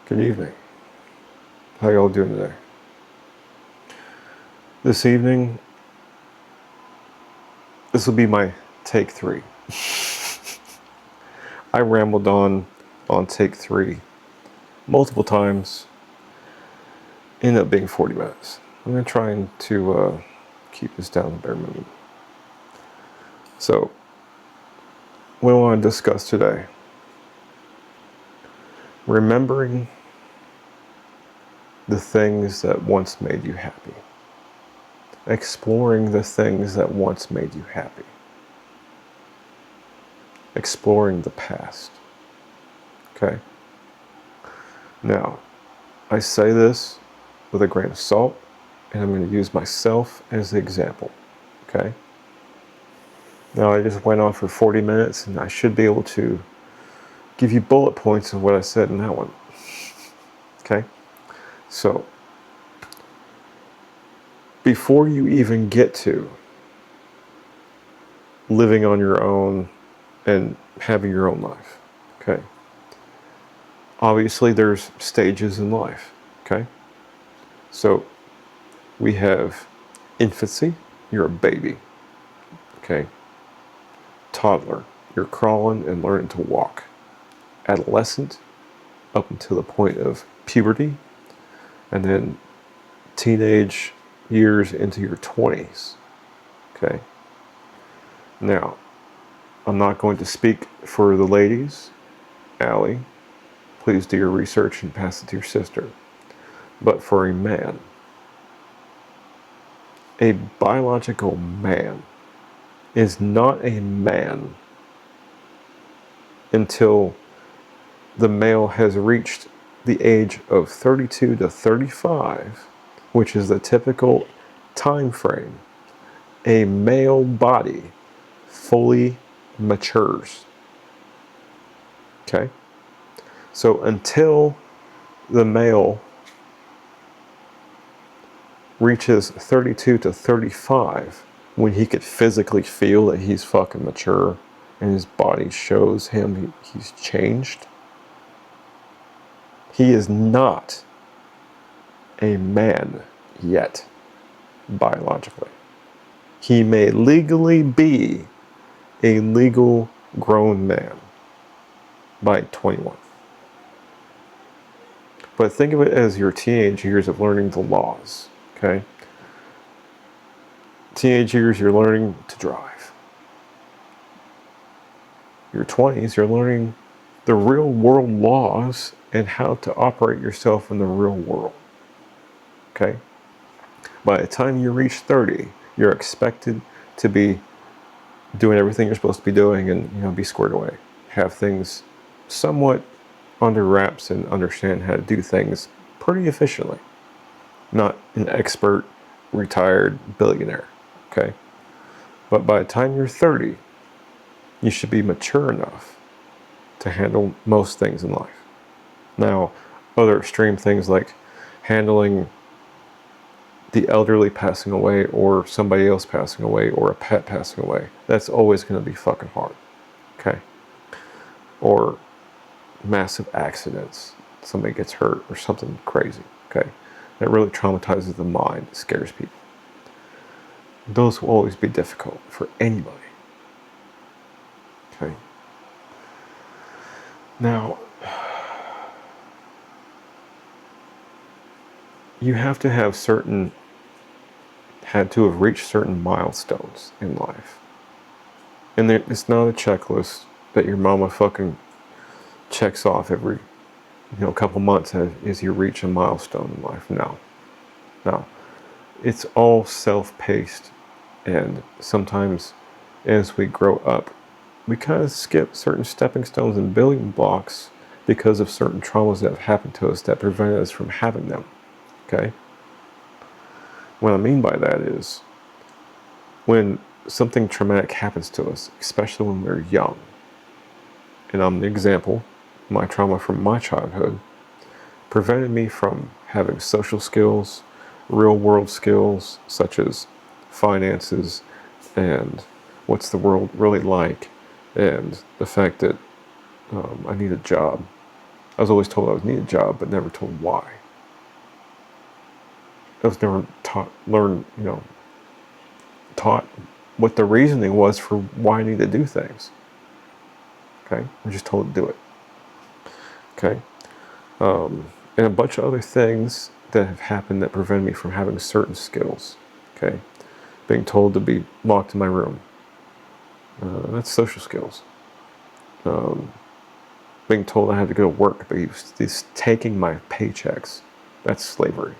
Good evening. How y'all doing today? This evening, this will be my take 3. I rambled on take 3 multiple times. Ended up being 40 minutes. I'm going to try to keep this down to bare minimum. So, what I want to discuss today, remembering the things that once made you happy. Exploring the things that once made you happy. Exploring the past. Okay? Now, I say this with a grain of salt, and I'm going to use myself as the example. Okay? Now, I just went on for 40 minutes, and I should be able to give you bullet points of what I said in that one. Okay? So, before you even get to living on your own and having your own life, okay? Obviously, there's stages in life, okay? So, we have infancy, you're a baby, okay? Toddler, you're crawling and learning to walk. Adolescent, up until the point of puberty, and then teenage years into your 20s, okay? Now, I'm not going to speak for the ladies. Allie, please do your research and pass it to your sister. But for a man, a biological man is not a man until the male has reached the age of 32 to 35, which is the typical time frame. A male body fully matures. Okay? So until the male reaches 32 to 35, when he could physically feel that he's fucking mature and his body shows him he's changed, he is not a man yet, biologically. He may legally be a legal grown man by 21. But think of it as your teenage years of learning the laws, okay? Teenage years, you're learning to drive. Your 20s, you're learning the real world laws and how to operate yourself in the real world, okay? By the time you reach 30, you're expected to be doing everything you're supposed to be doing and be squared away. Have things somewhat under wraps and understand how to do things pretty efficiently. Not an expert, retired billionaire, okay? But by the time you're 30, you should be mature enough to handle most things in life. Now, other extreme things like handling the elderly passing away or somebody else passing away or a pet passing away, that's always going to be fucking hard, okay? Or massive accidents, somebody gets hurt or something crazy, okay? That really traumatizes the mind, scares people. Those will always be difficult for anybody, okay? Now, you have to have had to have reached certain milestones in life. And it's not a checklist that your mama fucking checks off every couple months as you reach a milestone in life. No. It's all self-paced, and sometimes as we grow up, we kind of skip certain stepping stones and building blocks because of certain traumas that have happened to us that prevented us from having them. Okay? What I mean by that is when something traumatic happens to us, especially when we're young, and I'm the example, my trauma from my childhood prevented me from having social skills, real world skills such as finances and what's the world really like, and the fact that I need a job, I was always told I would need a job, but never told why. I was never taught what the reasoning was for why I need to do things. Okay, I'm just told to do it. Okay, and a bunch of other things that have happened that prevent me from having certain skills. Okay, being told to be locked in my room. That's social skills. Being told I had to go to work, but he's taking my paychecks. That's slavery.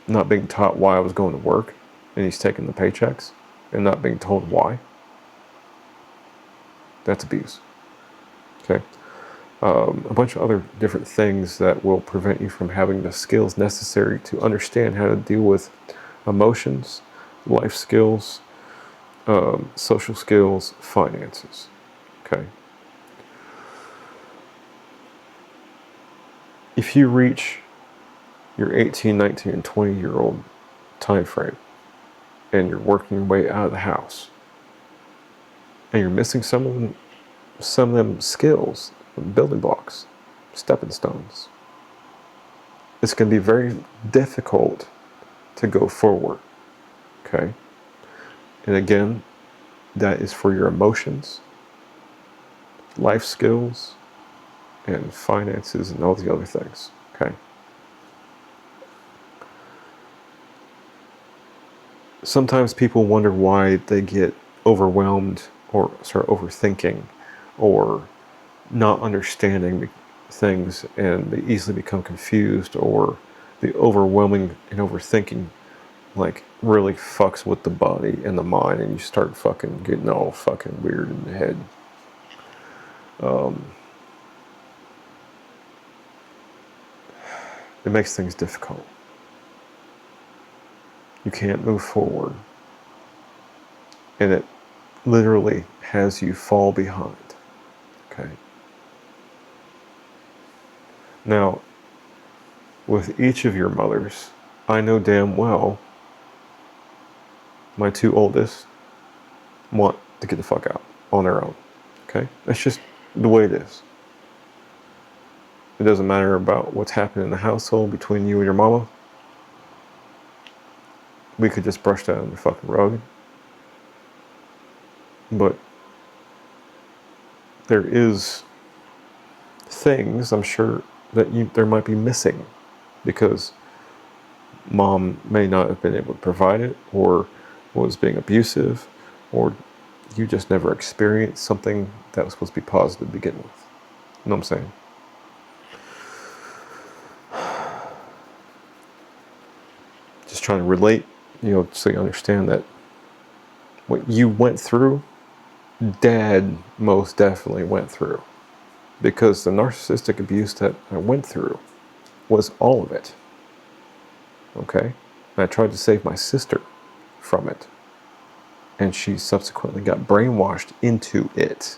Not being taught why I was going to work, and he's taking the paychecks, and not being told why. That's abuse. Okay. A bunch of other different things that will prevent you from having the skills necessary to understand how to deal with emotions, life skills, social skills, finances. Okay. If you reach your 18, 19, and 20-year-old time frame, and you're working your way out of the house, and you're missing some of them skills, building blocks, stepping stones, it's going to be very difficult to go forward. Okay? And again, that is for your emotions, life skills, and finances, and all the other things. Okay? Sometimes people wonder why they get overwhelmed or start overthinking or not understanding things, and they easily become confused, or the overwhelming and overthinking like really fucks with the body and the mind, and you start fucking getting all fucking weird in the head. It makes things difficult. You can't move forward, and it literally has you fall behind. Okay. Now, with each of your mothers, I know damn well my two oldest want to get the fuck out on their own. Okay? That's just the way it is. It doesn't matter about what's happening in the household between you and your mama. We could just brush that under the fucking rug. But there is things, I'm sure, that there might be missing because mom may not have been able to provide it, or was being abusive, or you just never experienced something that was supposed to be positive to begin with. You know what I'm saying? Just trying to relate, so you understand that what you went through, dad most definitely went through. Because the narcissistic abuse that I went through was all of it. Okay? And I tried to save my sister from it. And she subsequently got brainwashed into it.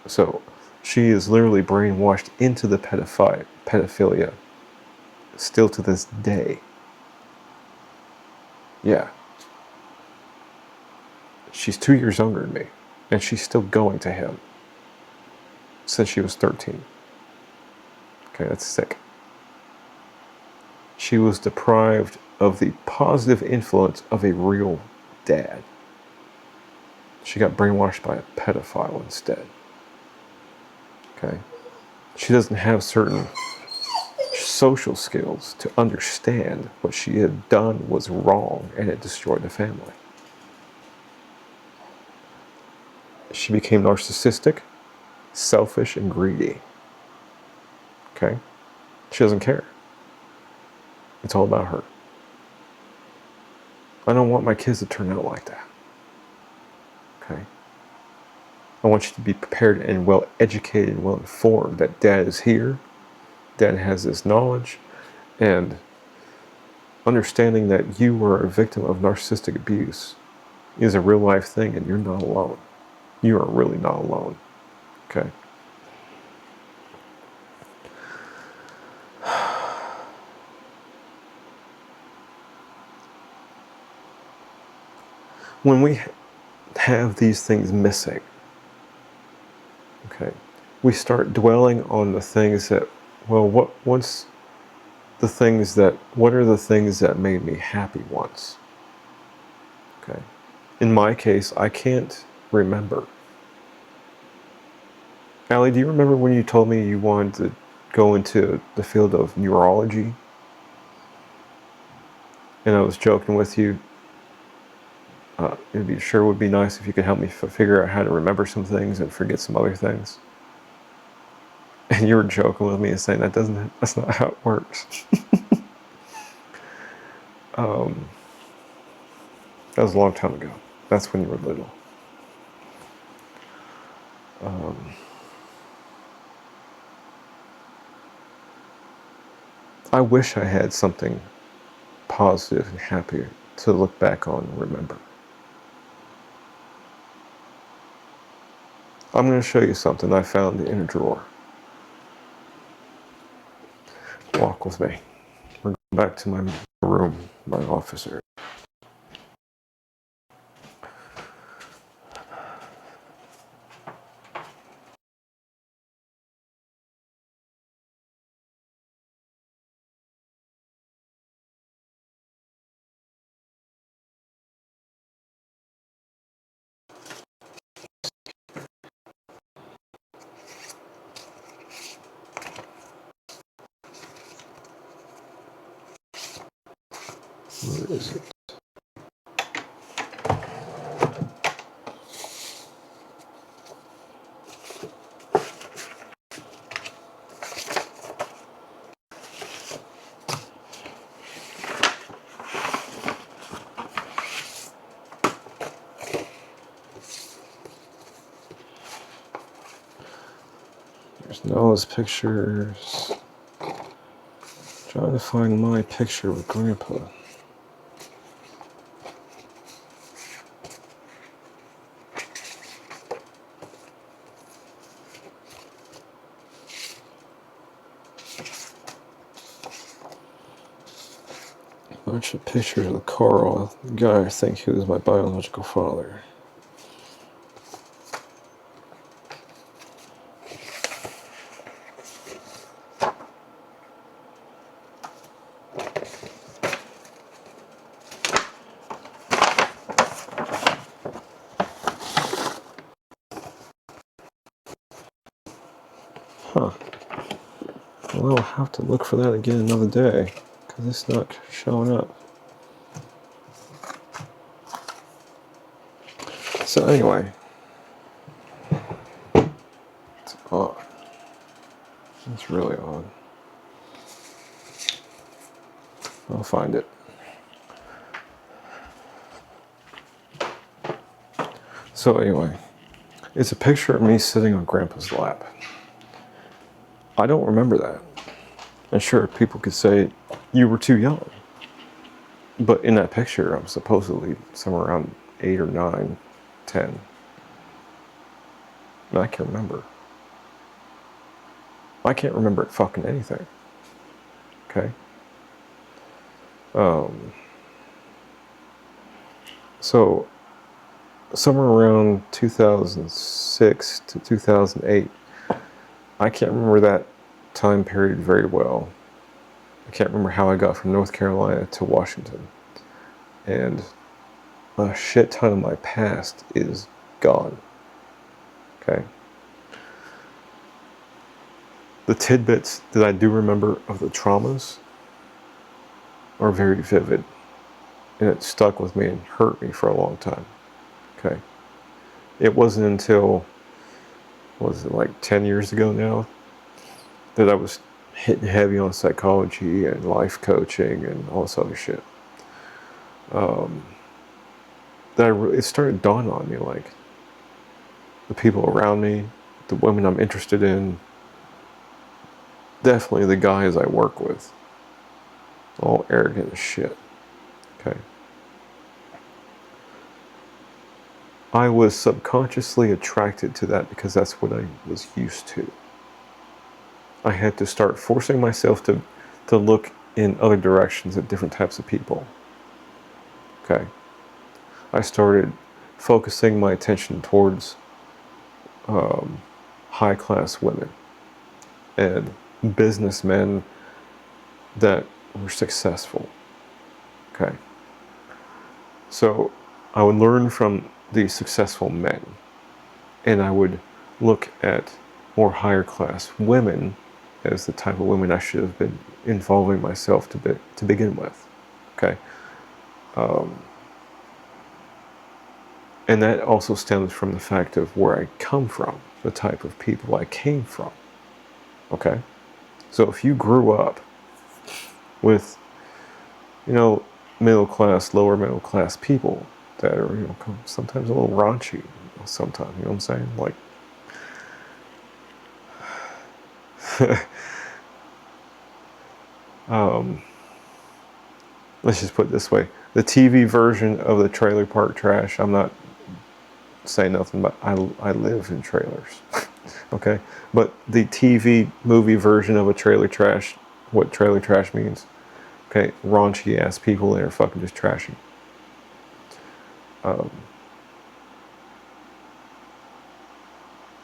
So she is literally brainwashed into the pedophilia still to this day. Yeah. She's 2 years younger than me, and she's still going to him since she was 13. Okay, that's sick. She was deprived of the positive influence of a real dad. She got brainwashed by a pedophile instead. Okay? She doesn't have certain social skills to understand what she had done was wrong, and it destroyed the family. She became narcissistic, selfish, and greedy. Okay? She doesn't care. It's all about her. I don't want my kids to turn out like that. Okay? I want you to be prepared and well educated and well informed that dad is here, dad has this knowledge, and understanding that you were a victim of narcissistic abuse is a real life thing, and you're not alone. You are really not alone. Okay? When we have these things missing, okay, we start dwelling on the things that, well, what are the things that made me happy once? Okay. In my case, I can't remember. Allie, do you remember when you told me you wanted to go into the field of neurology? And I was joking with you. It would be nice if you could help me figure out how to remember some things and forget some other things. And you were joking with me and saying that's not how it works. That was a long time ago. That's when you were little. I wish I had something positive and happy to look back on and remember. I'm going to show you something I found in a drawer. Walk with me. We're going back to my room, my office area. Where is it? There's Noah's pictures. Trying to find my picture with Grandpa. A bunch of pictures of Carl, the guy I think who was my biological father. Huh. Well, I'll have to look for that again another day, because it's not showing up. So anyway, it's odd. It's really odd. I'll find it. So anyway, it's a picture of me sitting on Grandpa's lap. I don't remember that. And sure, people could say, you were too young. But in that picture, I'm supposedly somewhere around 8 or 9, 10. And I can't remember. I can't remember fucking anything. Okay? So, somewhere around 2006 to 2008, I can't remember that time period very well. I can't remember how I got from North Carolina to Washington. And a shit ton of my past is gone. Okay? The tidbits that I do remember of the traumas are very vivid. And it stuck with me and hurt me for a long time. Okay? It wasn't until, was it like 10 years ago now, that I was hitting heavy on psychology and life coaching and all this other shit. It started dawning on me, like, the people around me, the women I'm interested in, definitely the guys I work with, all arrogant as shit. Okay. I was subconsciously attracted to that because that's what I was used to. I had to start forcing myself to look in other directions at different types of people. Okay. I started focusing my attention towards high-class women and businessmen that were successful. Okay. So I would learn from these successful men, and I would look at more higher class women as the type of women I should have been involving myself to begin with. Okay. And that also stems from the fact of where I come from, the type of people I came from. Okay. So if you grew up with, middle class, lower middle class people that are, sometimes a little raunchy, sometimes, you know what I'm saying? Like, let's just put it this way. The TV version of the Trailer Park Trash, I'm not saying nothing, but I live in trailers. Okay? But the TV movie version of a trailer trash, what trailer trash means, okay, raunchy ass people that are fucking just trashy.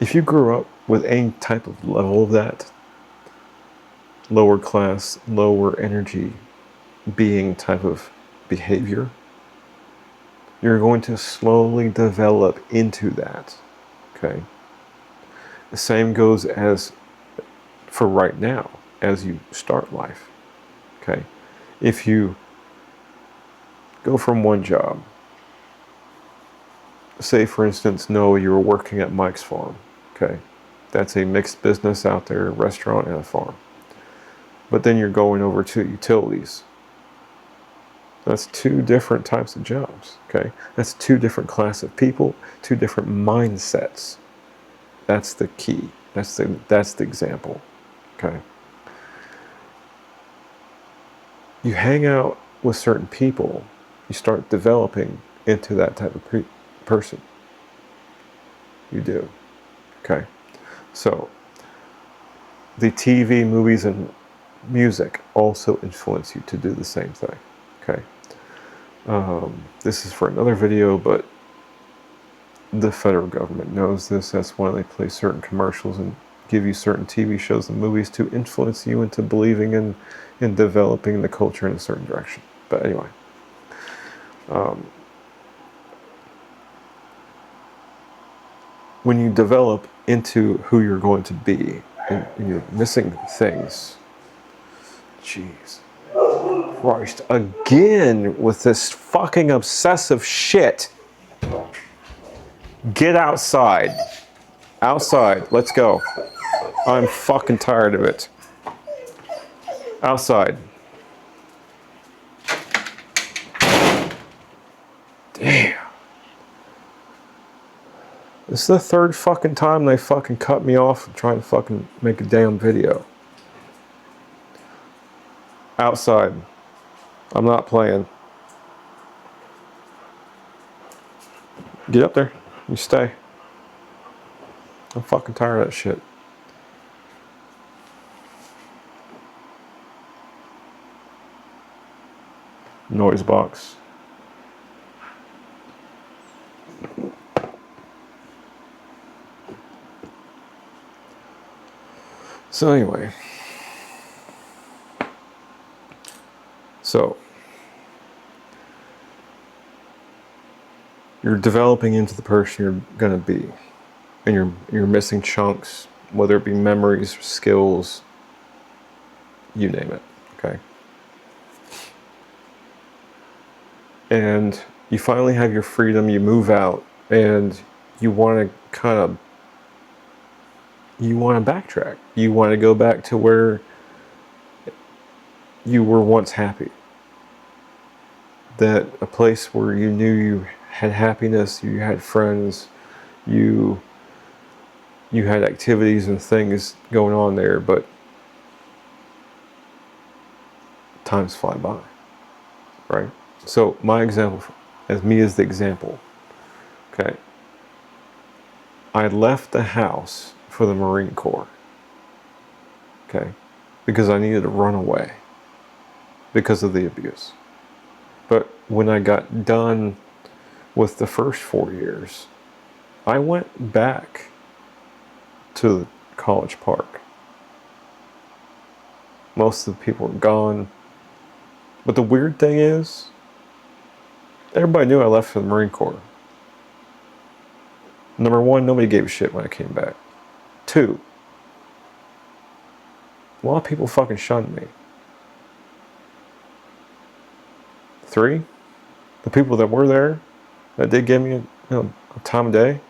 If you grew up with any type of level of that, lower class, lower energy being type of behavior, you're going to slowly develop into that. Okay? The same goes as for right now, as you start life. Okay? If you go from one job, say for instance, Noah, you were working at Mike's Farm. Okay? That's a mixed business out there, a restaurant and a farm. But then you're going over to utilities. That's two different types of jobs, okay? That's two different class of people, two different mindsets. That's the key. That's the example, okay? You hang out with certain people, you start developing into that type of person. You do, okay? So, the TV, movies, and music also influence you to do the same thing, okay? This is for another video, but the federal government knows this. That's why they play certain commercials and give you certain TV shows and movies to influence you into believing in developing the culture in a certain direction. But anyway, when you develop into who you're going to be, and you're missing things, jeez. Christ, again with this fucking obsessive shit. Get outside. Outside, let's go. I'm fucking tired of it. Outside. Damn. This is the third fucking time they fucking cut me off trying to fucking make a damn video. Outside. I'm not playing. Get up there. You stay. I'm fucking tired of that shit. Noise box. So anyway. So you're developing into the person you're gonna be, and you're missing chunks, whether it be memories, skills, you name it. Okay. And you finally have your freedom. You move out, and you want to backtrack. You want to go back to where you were once happy. That a place where you knew you had happiness, you had friends, you had activities and things going on there, but times fly by, right? So my example, as me as the example, okay, I left the house for the Marine Corps, okay, because I needed to run away because of the abuse. But when I got done with the first 4 years, I went back to the college park. Most of the people were gone. But the weird thing is, everybody knew I left for the Marine Corps. Number one, nobody gave a shit when I came back. Two, a lot of people fucking shunned me. Three, the people that were there, that did give me a time of day,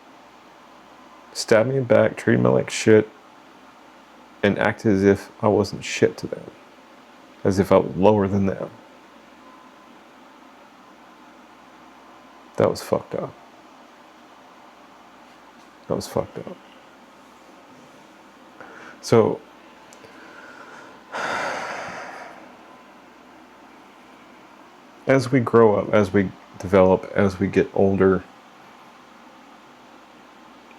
stabbed me in the back, treated me like shit, and acted as if I wasn't shit to them. As if I was lower than them. That was fucked up. That was fucked up. So, as we grow up, as we develop, as we get older,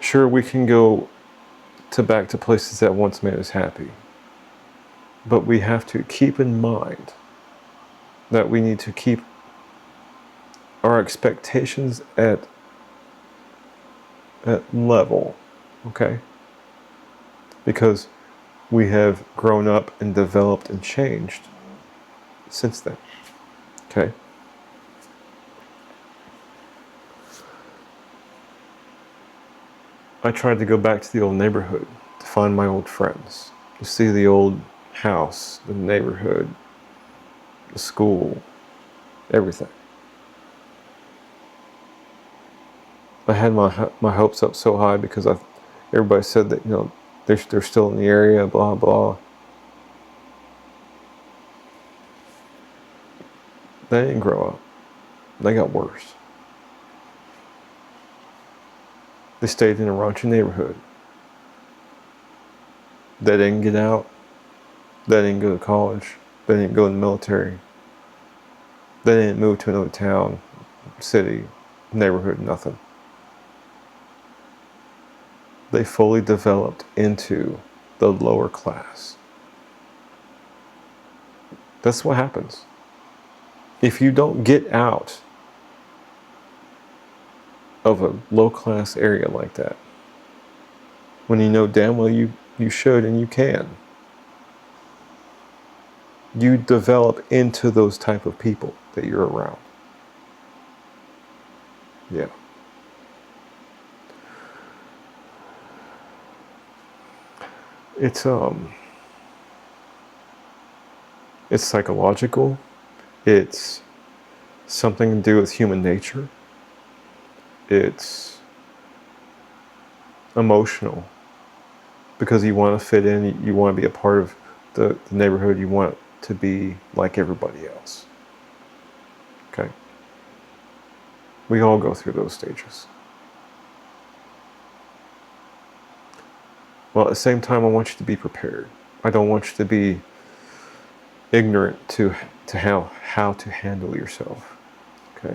sure, we can go back to places that once made us happy. But we have to keep in mind that we need to keep our expectations at level, okay? Because we have grown up and developed and changed since then, okay? I tried to go back to the old neighborhood to find my old friends, to see the old house, the neighborhood, the school, everything. I had my hopes up so high because everybody said that, they're still in the area, blah, blah. They didn't grow up. They got worse. They stayed in a raunchy neighborhood. They didn't get out. They didn't go to college. They didn't go in the military. They didn't move to another town, city, neighborhood, nothing. They fully developed into the lower class. That's what happens. If you don't get out of a low-class area like that, when you know damn well you should and you can, you develop into those type of people that you're around. Yeah. It's psychological. It's something to do with human nature. It's emotional because you want to fit in, you want to be a part of the neighborhood, you want to be like everybody else. Okay? We all go through those stages. Well, at the same time, I want you to be prepared. I don't want you to be ignorant to how to handle yourself. Okay?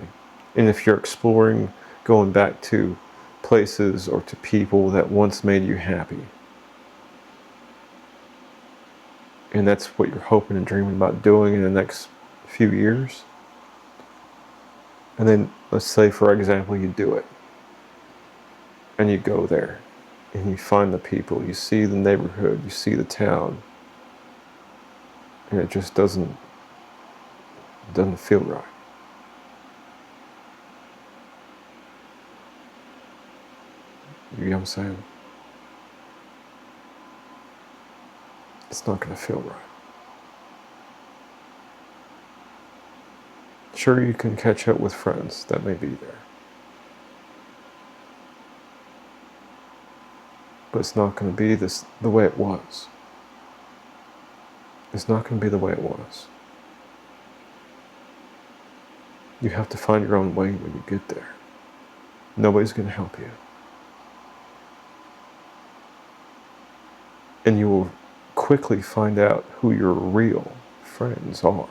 And if you're exploring going back to places or to people that once made you happy, and that's what you're hoping and dreaming about doing in the next few years, and then let's say, for example, you do it, and you go there, and you find the people, you see the neighborhood, you see the town, and it just doesn't feel right. You know what I'm saying? It's not going to feel right. Sure, you can catch up with friends that may be there, but it's not going to be the way it was. It's not going to be the way it was. You have to find your own way when you get there. Nobody's going to help you. And you will quickly find out who your real friends are.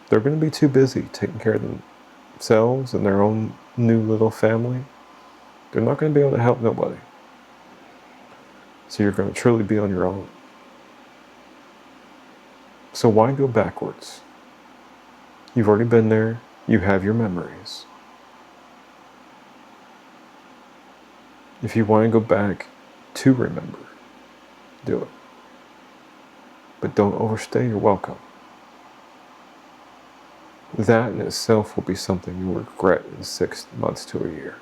They're going to be too busy taking care of themselves and their own new little family. They're not going to be able to help nobody. So you're going to truly be on your own. So why go backwards? You've already been there. You have your memories. If you want to go back, to remember, do it. But don't overstay your welcome. That in itself will be something you'll regret in 6 months to a year.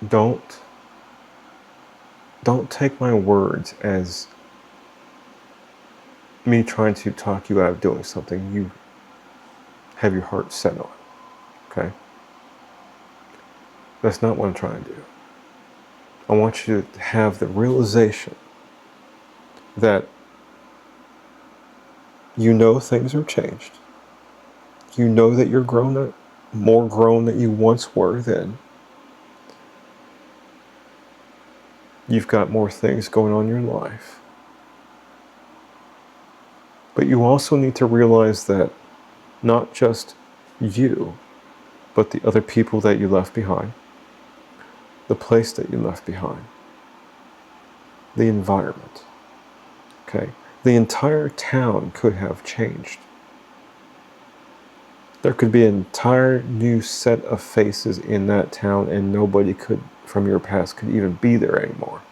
Don't take my words as me trying to talk you out of doing something you have your heart set on. Okay? That's not what I'm trying to do. I want you to have the realization that you know things have changed. You know that you're grown up, more grown than you once were then. You've got more things going on in your life. But you also need to realize that not just you, but the other people that you left behind, the place that you left behind, the environment, okay? The entire town could have changed. There could be an entire new set of faces in that town, and nobody could, from your past, could even be there anymore.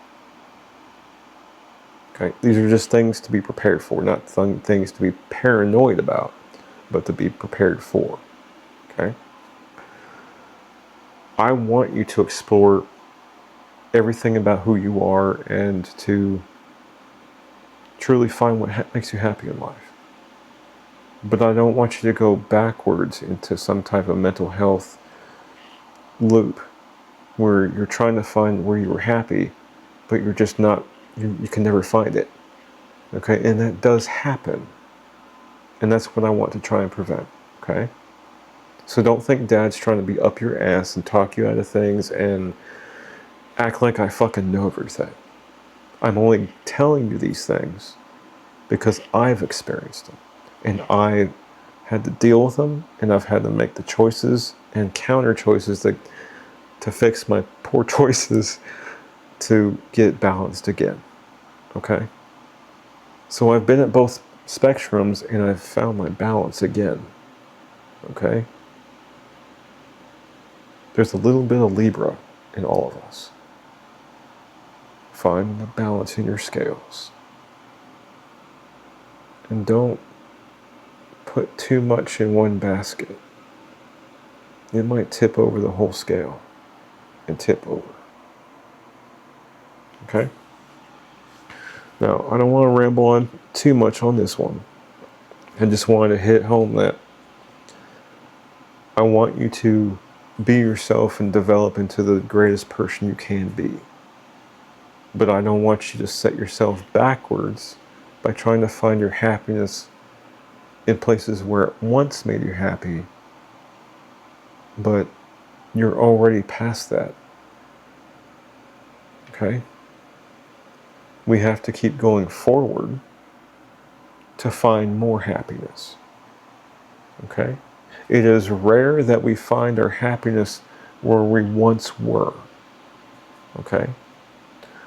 Okay? These are just things to be prepared for, not things to be paranoid about, but to be prepared for. Okay? I want you to explore everything about who you are and to truly find what makes you happy in life. But I don't want you to go backwards into some type of mental health loop where you're trying to find where you were happy, but you're just not, you can never find it. Okay? And that does happen. And that's what I want to try and prevent. Okay? So don't think Dad's trying to be up your ass and talk you out of things and act like I fucking know everything. I'm only telling you these things because I've experienced them. And I had to deal with them, and I've had to make the choices and counter choices to fix my poor choices to get balanced again. Okay? So I've been at both spectrums, and I've found my balance again. Okay? There's a little bit of Libra in all of us. Find the balance in your scales. And don't put too much in one basket. It might tip over the whole scale and tip over. Okay? Now, I don't want to ramble on too much on this one. I just wanted to hit home that I want you to be yourself and develop into the greatest person you can be. But I don't want you to set yourself backwards by trying to find your happiness in places where it once made you happy, but you're already past that. Okay? We have to keep going forward to find more happiness. Okay? It is rare that we find our happiness where we once were. Okay?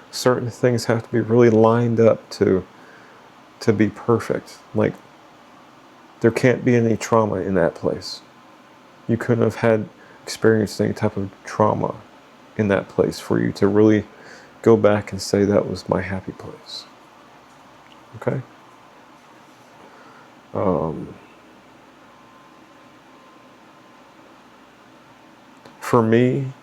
Certain things have to be really lined up to be perfect. Like, there can't be any trauma in that place. You couldn't have had experienced any type of trauma in that place for you to really go back and say that was my happy place. Okay? For me,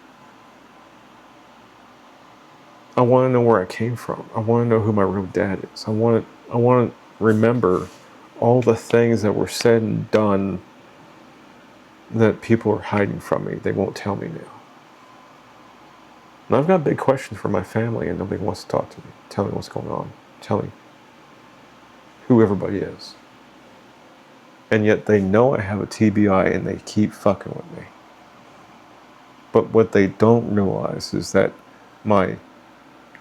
I want to know where I came from. I want to know who my real dad is. I want to remember all the things that were said and done that people are hiding from me. They won't tell me now. And I've got big questions for my family, and nobody wants to talk to me, tell me what's going on, tell me who everybody is. And yet they know I have a TBI, and they keep fucking with me. But what they don't realize is that my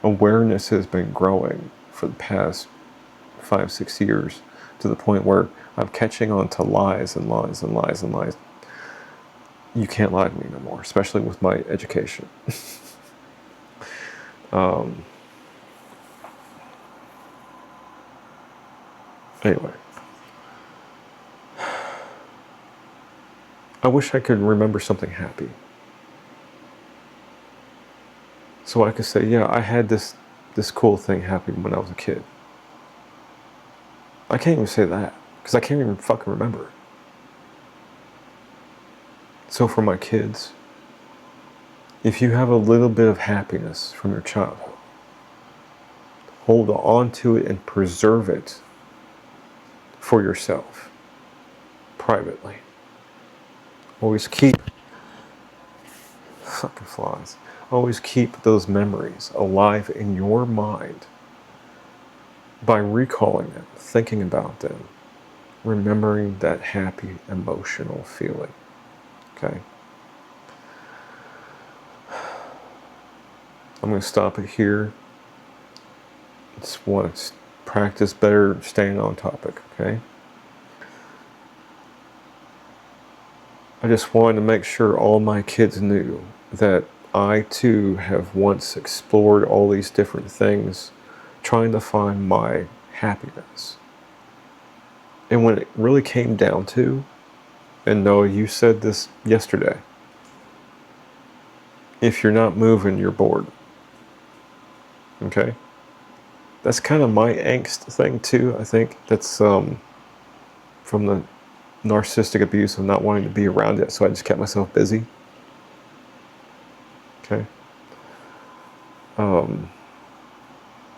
awareness has been growing for the past 5-6 years to the point where I'm catching on to lies and lies and lies and lies. You can't lie to me no more, especially with my education. Anyway, I wish I could remember something happy. So I could say, yeah, I had this cool thing happen when I was a kid. I can't even say that because I can't even fucking remember. So for my kids, if you have a little bit of happiness from your childhood, hold on to it and preserve it for yourself, privately. Always keep, fucking flies, always keep those memories alive in your mind by recalling them, thinking about them, remembering that happy emotional feeling. Okay? I'm going to stop it here. Just want to practice better staying on topic, okay? I just wanted to make sure all my kids knew that I too have once explored all these different things, trying to find my happiness. And when it really came down to, and Noah, you said this yesterday, if you're not moving, you're bored. Okay? That's kind of my angst thing too. I think that's from the narcissistic abuse of not wanting to be around it, so I just kept myself busy. Okay.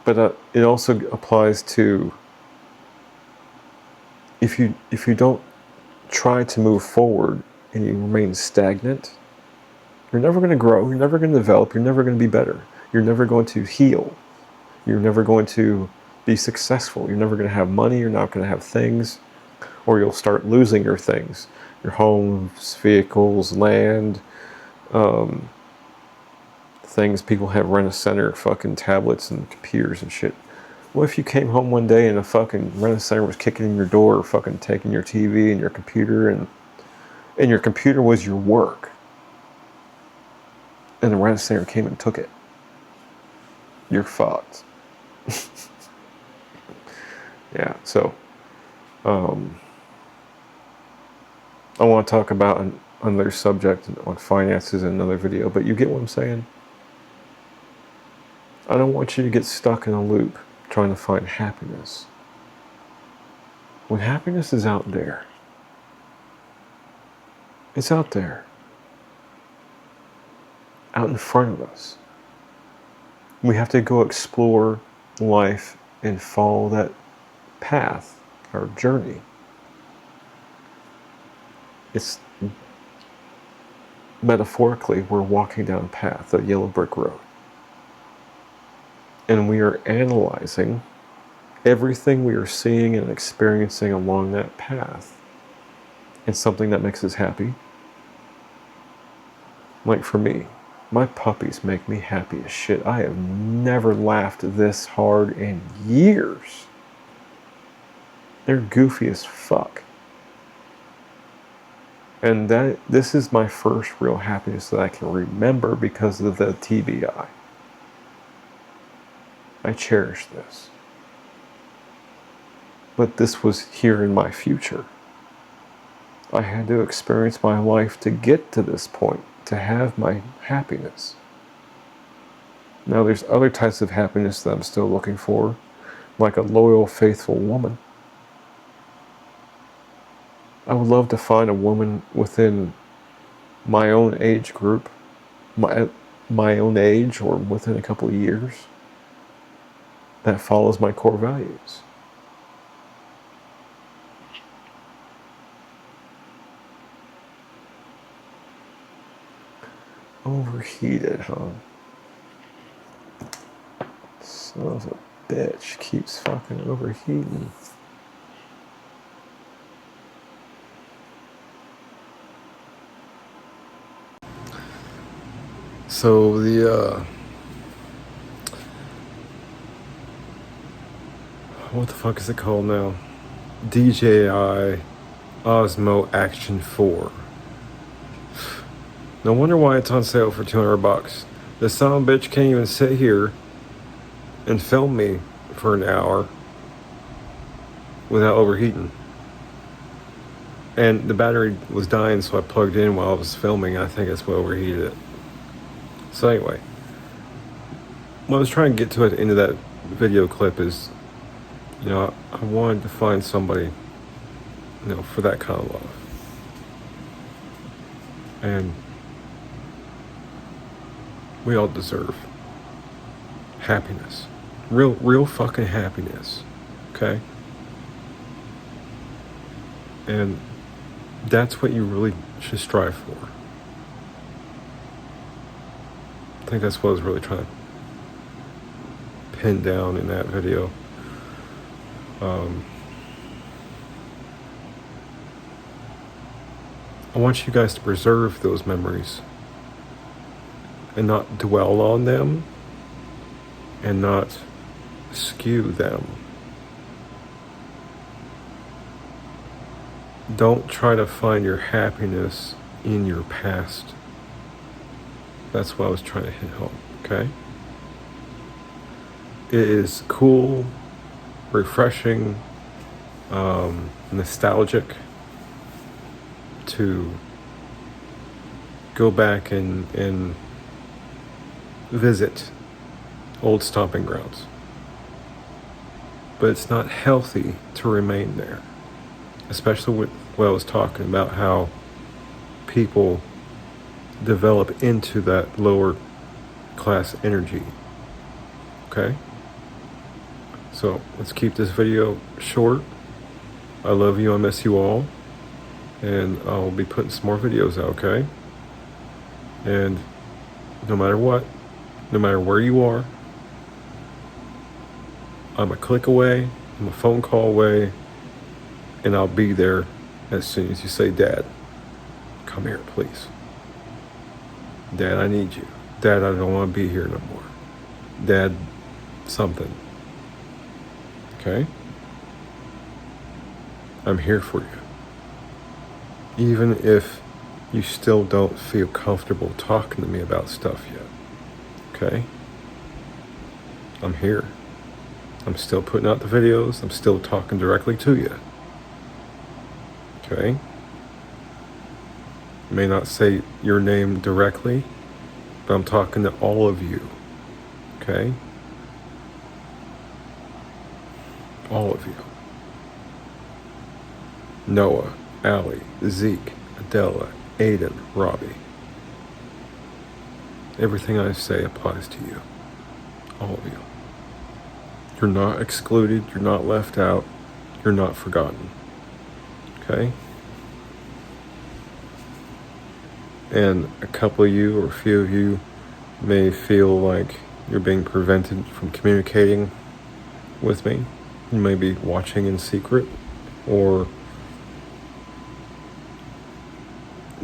But it also applies to if you don't try to move forward and you remain stagnant, you're never going to grow, you're never going to develop, you're never going to be better, you're never going to heal, you're never going to be successful, you're never going to have money, you're not going to have things, or you'll start losing your things, your homes, vehicles, land, things people have Rent-A-Center, fucking tablets and computers and shit. What if you came home one day and a fucking Rent-A-Center was kicking in your door, or fucking taking your TV and your computer, and your computer was your work, and the Rent-A-Center came and took it? You're fucked. Yeah, so I want to talk about another subject on finances in another video, but you get what I'm saying? I don't want you to get stuck in a loop trying to find happiness, when happiness is out there. It's out there, out in front of us. We have to go explore life and follow that path, our journey. It's metaphorically, we're walking down a path, a yellow brick road. And we are analyzing everything we are seeing and experiencing along that path. It's something that makes us happy. Like for me, my puppies make me happy as shit. I have never laughed this hard in years. They're goofy as fuck. And this is my first real happiness that I can remember because of the TBI. I cherish this. But this was here in my future. I had to experience my life to get to this point, to have my happiness. Now there's other types of happiness that I'm still looking for, like a loyal, faithful woman. I would love to find a woman within my own age group, my own age, or within a couple of years, that follows my core values. Overheated, huh? Son of a bitch keeps fucking overheating. So what the fuck is it called now? DJI Osmo Action 4. No wonder why it's on sale for $200. This son of a bitch can't even sit here and film me for an hour without overheating. And the battery was dying, so I plugged in while I was filming. I think that's what overheated it. So anyway, what I was trying to get to at the end of that video clip is, I wanted to find somebody, for that kind of love. And we all deserve happiness. Real fucking happiness. Okay? And that's what you really should strive for. I think that's what I was really trying to pin down in that video. I want you guys to preserve those memories and not dwell on them and not skew them. Don't try to find your happiness in your past. That's what I was trying to hit home, okay? It is cool, refreshing, nostalgic to go back and visit old stomping grounds. But it's not healthy to remain there. Especially with what I was talking about, how people develop into that lower class energy. Okay? So let's keep this video short. I love you, I miss you all. And I'll be putting some more videos out, okay? And no matter what, no matter where you are, I'm a click away, I'm a phone call away, and I'll be there as soon as you say, Dad, come here, please. Dad, I need you. Dad, I don't want to be here no more. Dad, something. Okay? I'm here for you. Even if you still don't feel comfortable talking to me about stuff yet. Okay? I'm here. I'm still putting out the videos. I'm still talking directly to you. Okay? I may not say your name directly, but I'm talking to all of you. Okay? All of you. Noah, Allie, Zeke, Adela, Aiden, Robbie. Everything I say applies to you. All of you. You're not excluded. You're not left out. You're not forgotten. Okay? And a couple of you or a few of you may feel like you're being prevented from communicating with me. You may be watching in secret, or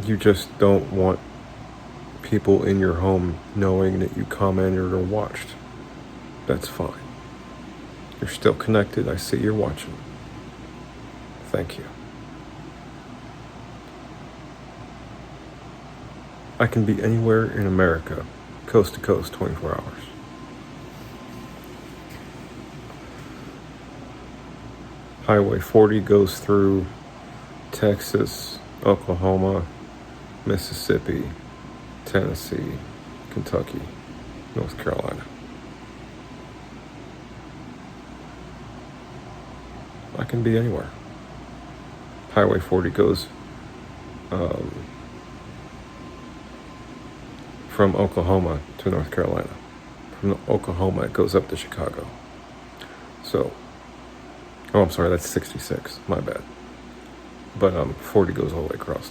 you just don't want people in your home knowing that you commented or watched. That's fine. You're still connected. I see you're watching. Thank you. I can be anywhere in America, coast to coast, 24 hours. Highway 40 goes through Texas, Oklahoma, Mississippi, Tennessee, Kentucky, North Carolina. I can be anywhere. Highway 40 goes from Oklahoma to North Carolina. From Oklahoma, it goes up to Chicago. So, I'm sorry, that's 66. My bad. But 40 goes all the way across.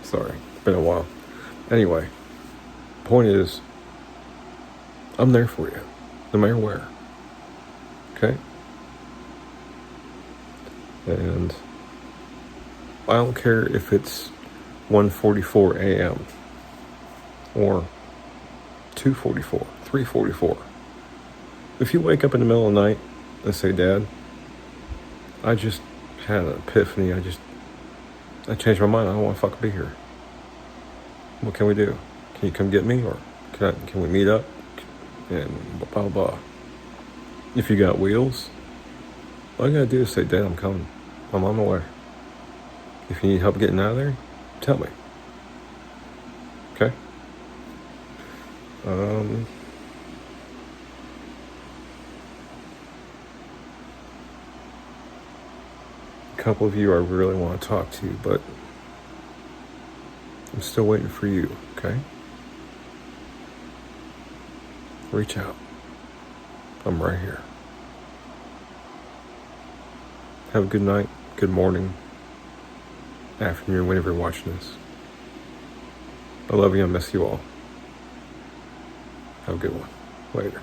Sorry, it's been a while. Anyway, point is, I'm there for you, no matter where. Okay? And I don't care if it's 1:44 a.m. or 2:44, 3:44. If you wake up in the middle of the night and say, Dad, I just had an epiphany, I changed my mind, I don't want to fucking be here. What can we do? Can you come get me, or can we meet up? And blah, blah, blah. If you got wheels, all you gotta do is say, Dad, I'm coming. I'm on my way. If you need help getting out of there, tell me. Okay? A couple of you I really want to talk to, but I'm still waiting for you, okay? Reach out. I'm right here. Have a good night, good morning, afternoon, whenever you're watching this. I love you. I miss you all. Have a good one. Later.